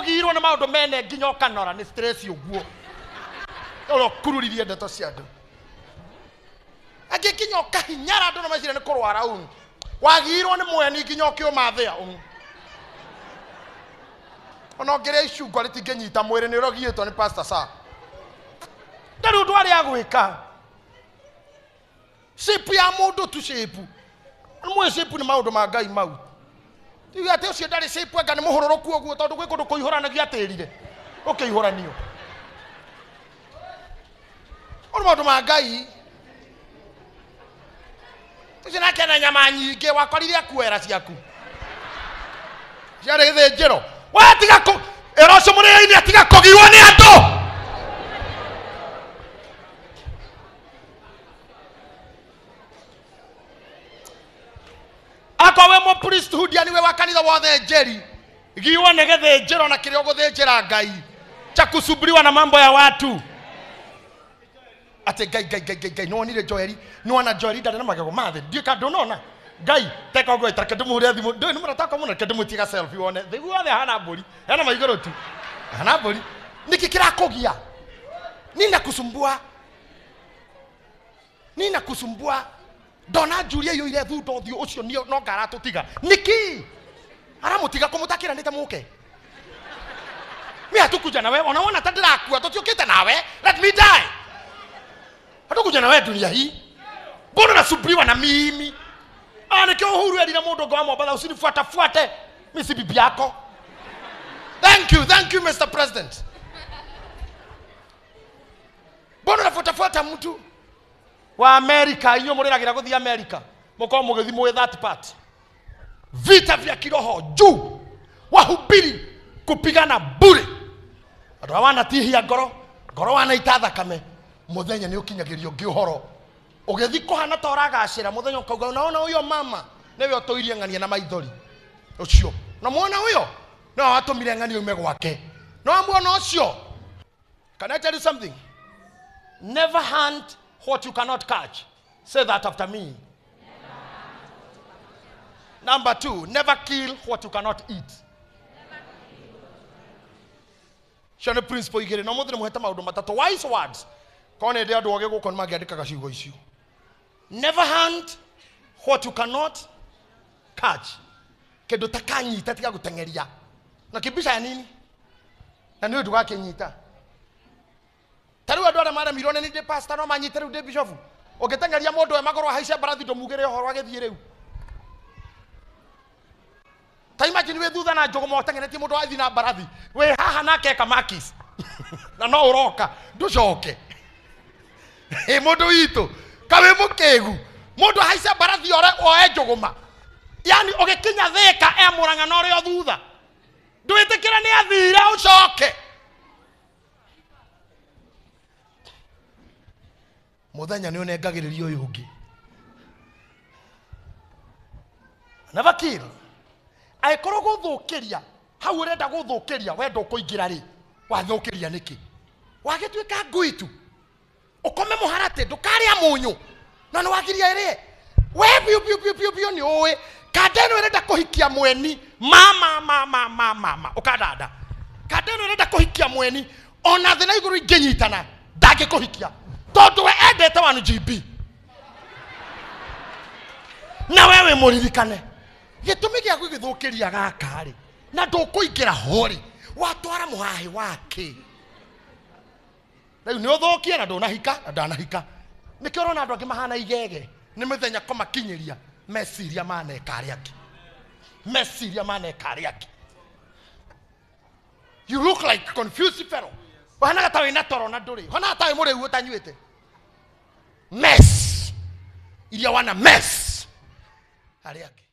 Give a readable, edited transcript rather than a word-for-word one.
wagirwo na maundu mene nginya ukanora ni stress uguo oro kururirie ndeto cia andu agikinya ukahinyara andu na macira ni kurwara wagirwo ni mweni nginya ukiumathia ona ngire icungo ritinginyita mwiri ni urogiitwo ni pastor sa ndari undu ari agwika shape ya mundu tu shape mwe shape ni maundu ma Ngai mau tiga ate ucio ndari shape anga ni muhuroroku oguo tondu gwi kundu kuihuranagia atirire ukiihuranio ono maundu ma Ngai tucina kena nyama nyingi wakorire akuera ciaku ciari githinjiro watiga ku eroco murĩini atiga kũgiwa nĩ andũ akowe mo priesthood yani we wakanitha wothe njeri giwa nĩ gĩthĩnjĩro na kĩrĩa ũgũthĩnjĩra Ngai cha kusubiriwa na mambo ya watu ate Ngai no nire Joeli no ana Joeli ndana magego mathe ndika ndonona Ngai teka ogwe tareke ndumuhure thimu ndo ni murataka muna kende mutiga selfie wone thigu wothe hana mburi hana maigoro tu hana mburi niki kirakugia nina kusumbua ndona Julia yo ile thuto thio ucio no ngaratutiga niki aramutiga kumutakira nite muke mi atukuja nawe ona tandirakuwa tutiukite nawe let me die atukuja nawe dunia hii mbona nasubriwa na mimi anake uhuru edina mundu ngo amwamba usinifuate mimi si bibi yako thank you Mr. President mbona nafuata mtu wa America inyo muriragira guthia America muko mugithimwe that part vita vya kiroho juu wahubiri kupigana bure andu awana tihia ngoro wanaita thakame muthenya ni ukinyagirio ngihoro ugethi kuhana toragacira muthenya ukauga unaona uyo mama newe otoirie ngania na maithori ucio na muona uyo no atumire ngania ume gwake no amuona ucio. Can I tell you something? Never hunt what you cannot catch. Say that after me. Number 2, never kill what you cannot eat. Shane principle igere no muthire muheta maundu matatu wise words kone ndia andu oge gukon magiandikaga ciugo icio. Never hunt what you cannot catch. Kedo takanyita tiga gutengeria. Na kibisha ya nini? Na niwe tugakenyita. Tari wa dora mara milione ni de pastor no manyite ru de bishop. Ogetengeria mundu e magoro haice barathi ndomugire horo agithie riu. Ta imagine we thutha na njogo motengeretie mundu athi na barathi. We haha nake kamakis. Na no uroka nducoke. Mundu witu kawe mukegu mundu haica barathi ore oe njuguma yani ugikinya thika muranga no rio thutha ndwitikira ni athira ucoke muthenya ni unengagiririo uyu ungi never kill aikoro guthukiria hau urenda guthukiria wendo kuingira ri wathukiria niki wagituika ngui tu ukome muharate ndukaria munyu na no wagiria ire we piu ni owe kadeno irenda kuhikia mweni mama ukadada kadeno irenda kuhikia mweni ona thina iguru inginyitana ndage kuhikia tondu we endete 1GB na wewe muririkane gitumi gia gwithukiria gaka ri na ndukuingira hori watwara muhahi wake riu ni uthukie na ndunahika na ndanahika nikio rona andu angi mahana igege ni mithenya komakinyiria mesiria manekari aki you look like confused fellow wana gata wina toro na nduri wana gata muri uo tanyuite mess iria wana mess ari aki